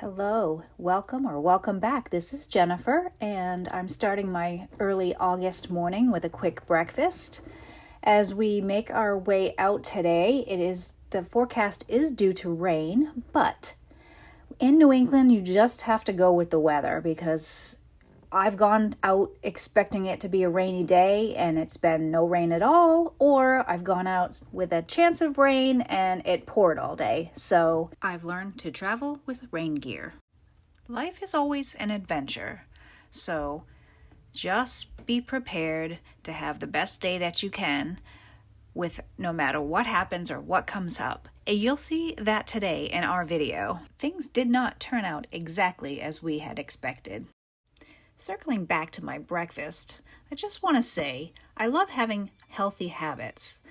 Hello, welcome back. This is Jennifer, and I'm starting my early August morning with a quick breakfast. As we make our way out today, the forecast is due to rain, but in New England, you just have to go with the weather because I've gone out expecting it to be a rainy day and it's been no rain at all, or I've gone out with a chance of rain and it poured all day. So I've learned to travel with rain gear. Life is always an adventure, so just be prepared to have the best day that you can with no matter what happens or what comes up. And you'll see that today in our video. Things did not turn out exactly as we had expected. Circling back to my breakfast, I just want to say I love having healthy habits.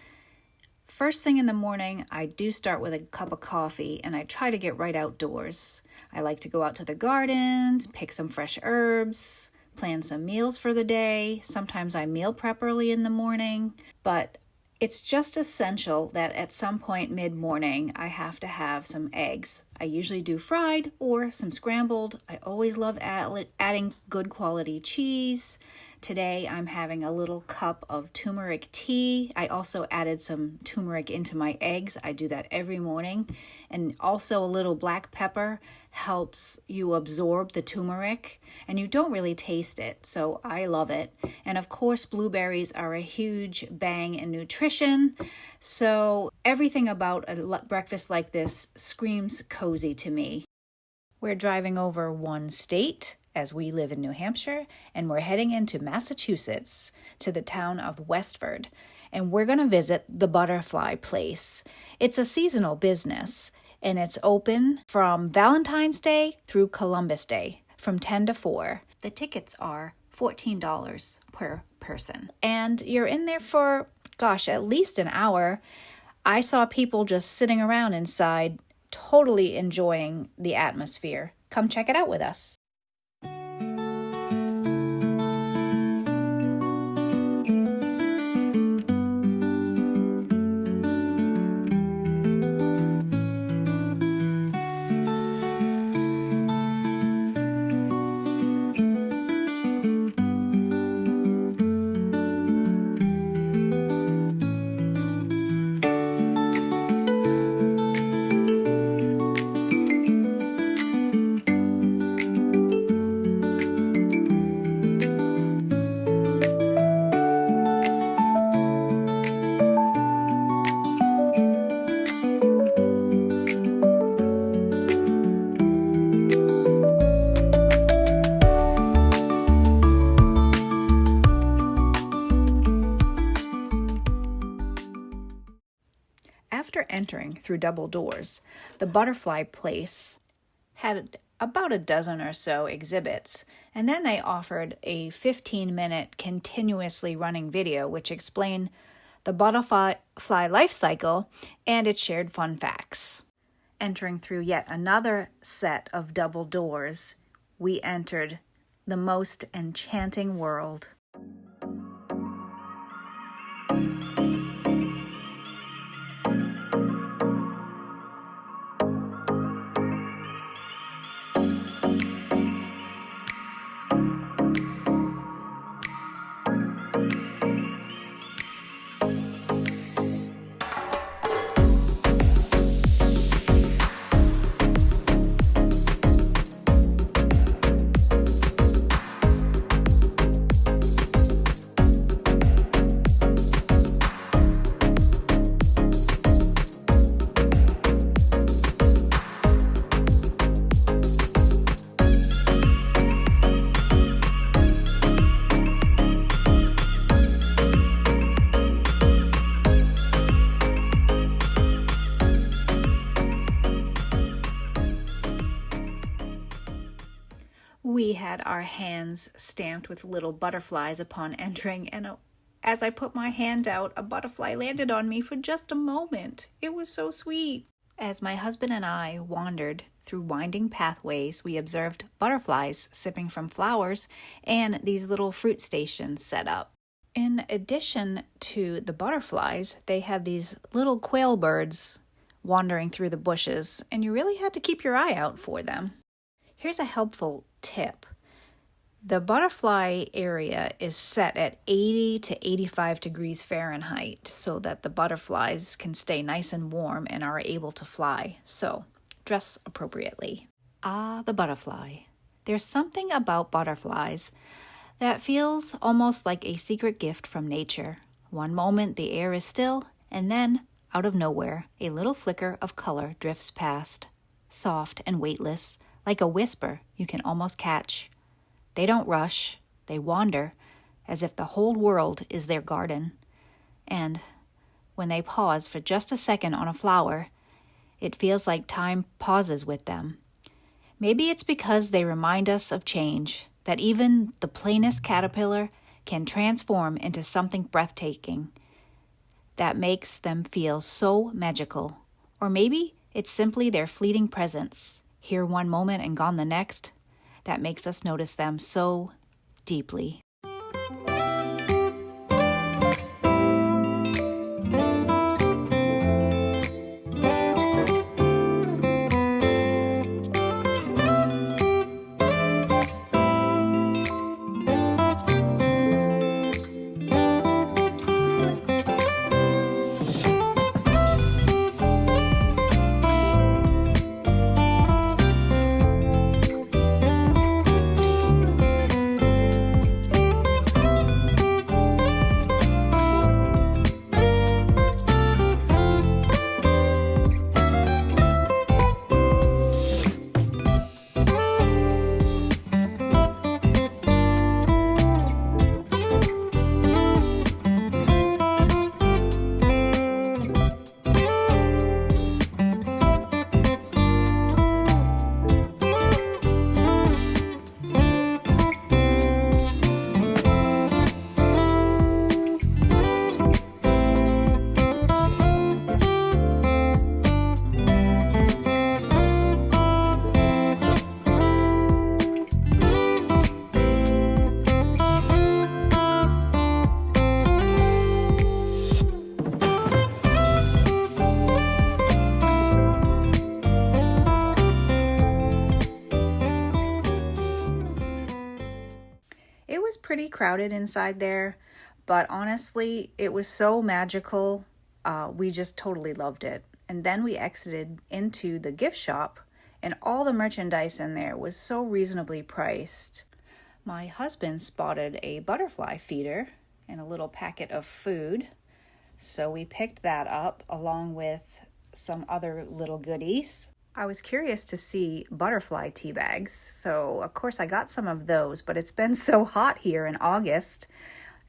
First thing in the morning, I do start with a cup of coffee and I try to get right outdoors. I like to go out to the garden, pick some fresh herbs, plan some meals for the day. Sometimes I meal prep early in the morning, but it's just essential that at some point mid-morning, I have to have some eggs. I usually do fried or some scrambled. I always love adding good quality cheese. Today, I'm having a little cup of turmeric tea. I also added some turmeric into my eggs. I do that every morning. And also a little black pepper helps you absorb the turmeric, and you don't really taste it, so I love it. And of course, blueberries are a huge bang in nutrition, so everything about a breakfast like this screams cozy to me. We're driving over one state, as we live in New Hampshire, and we're heading into Massachusetts to the town of Westford, and we're going to visit the Butterfly Place. It's a seasonal business, and it's open from Valentine's Day through Columbus Day from 10 to 4. The tickets are $14 per person, and you're in there for, at least an hour. I saw people just sitting around inside, totally enjoying the atmosphere. Come check it out with us. After entering through double doors, the Butterfly Place had about a dozen or so exhibits, and then they offered a 15-minute continuously running video which explained the butterfly life cycle, and it shared fun facts. Entering through yet another set of double doors, we entered the most enchanting world. We had our hands stamped with little butterflies upon entering, and as I put my hand out, a butterfly landed on me for just a moment. It was so sweet. As my husband and I wandered through winding pathways, we observed butterflies sipping from flowers and these little fruit stations set up. In addition to the butterflies, they had these little quail birds wandering through the bushes, and you really had to keep your eye out for them. Here's a helpful tip. The butterfly area is set at 80 to 85 degrees Fahrenheit so that the butterflies can stay nice and warm and are able to fly. So, dress appropriately. Ah, the butterfly. There's something about butterflies that feels almost like a secret gift from nature. One moment the air is still, and then, out of nowhere, a little flicker of color drifts past, soft and weightless, like a whisper you can almost catch. They don't rush, they wander, as if the whole world is their garden. And when they pause for just a second on a flower, it feels like time pauses with them. Maybe it's because they remind us of change, that even the plainest caterpillar can transform into something breathtaking that makes them feel so magical. Or maybe it's simply their fleeting presence, here one moment and gone the next, that makes us notice them so deeply. It was pretty crowded inside there, but honestly, it was so magical. We just totally loved it. And then we exited into the gift shop, and all the merchandise in there was so reasonably priced. My husband spotted a butterfly feeder and a little packet of food, so we picked that up along with some other little goodies. I was curious to see butterfly tea bags, so of course I got some of those, but it's been so hot here in August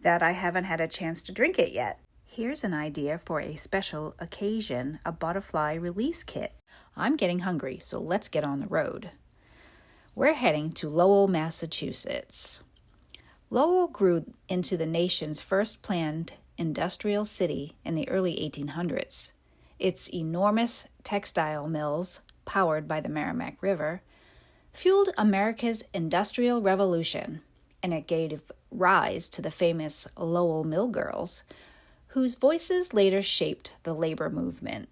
that I haven't had a chance to drink it yet. Here's an idea for a special occasion, a butterfly release kit. I'm getting hungry, so let's get on the road. We're heading to Lowell, Massachusetts. Lowell grew into the nation's first planned industrial city in the early 1800s. Its enormous textile mills, powered by the Merrimack River, fueled America's Industrial Revolution, and it gave rise to the famous Lowell Mill Girls, whose voices later shaped the labor movement.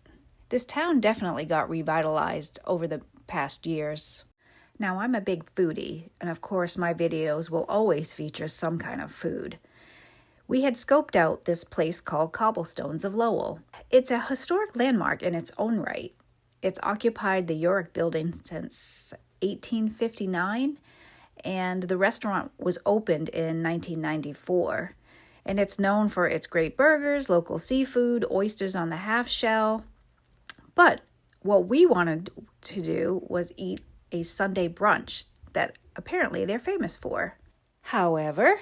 This town definitely got revitalized over the past years. Now, I'm a big foodie, and of course my videos will always feature some kind of food. We had scoped out this place called Cobblestones of Lowell. It's a historic landmark in its own right. It's occupied the Yorick building since 1859, and the restaurant was opened in 1994. And it's known for its great burgers, local seafood, oysters on the half shell. But what we wanted to do was eat a Sunday brunch that apparently they're famous for. However,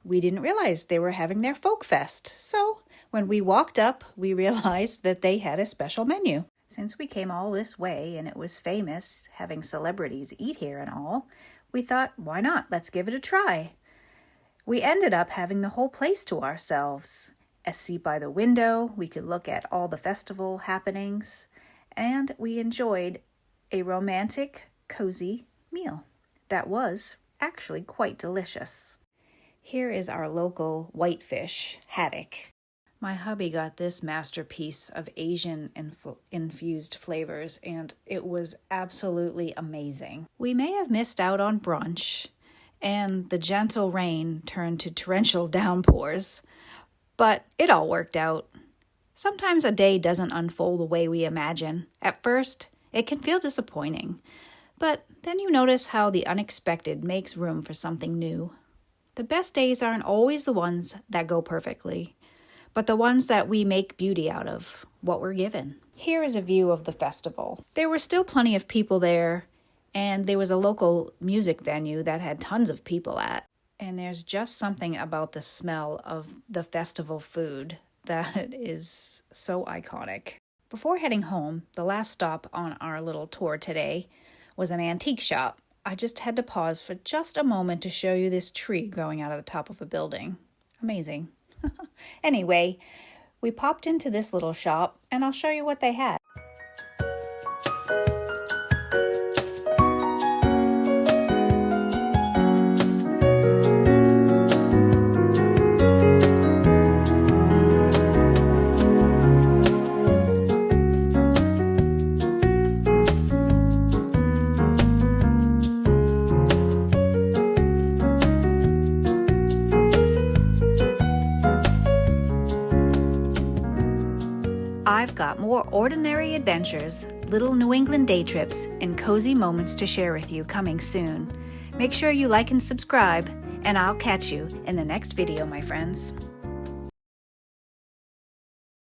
we didn't realize they were having their folk fest. So when we walked up, we realized that they had a special menu. Since we came all this way and it was famous having celebrities eat here and all, we thought, why not? Let's give it a try. We ended up having the whole place to ourselves. A seat by the window, we could look at all the festival happenings, and we enjoyed a romantic, cozy meal that was actually quite delicious. Here is our local whitefish haddock. My hubby got this masterpiece of Asian infused flavors, and it was absolutely amazing. We may have missed out on brunch, and the gentle rain turned to torrential downpours, but it all worked out. Sometimes a day doesn't unfold the way we imagine. At first, it can feel disappointing, but then you notice how the unexpected makes room for something new. The best days aren't always the ones that go perfectly, but the ones that we make beauty out of, what we're given. Here is a view of the festival. There were still plenty of people there, and there was a local music venue that had tons of people at. And there's just something about the smell of the festival food that is so iconic. Before heading home, the last stop on our little tour today was an antique shop. I just had to pause for just a moment to show you this tree growing out of the top of a building. Amazing. Anyway, we popped into this little shop, and I'll show you what they had. I've got more ordinary adventures, little New England day trips, and cozy moments to share with you coming soon. Make sure you like and subscribe, and I'll catch you in the next video, my friends.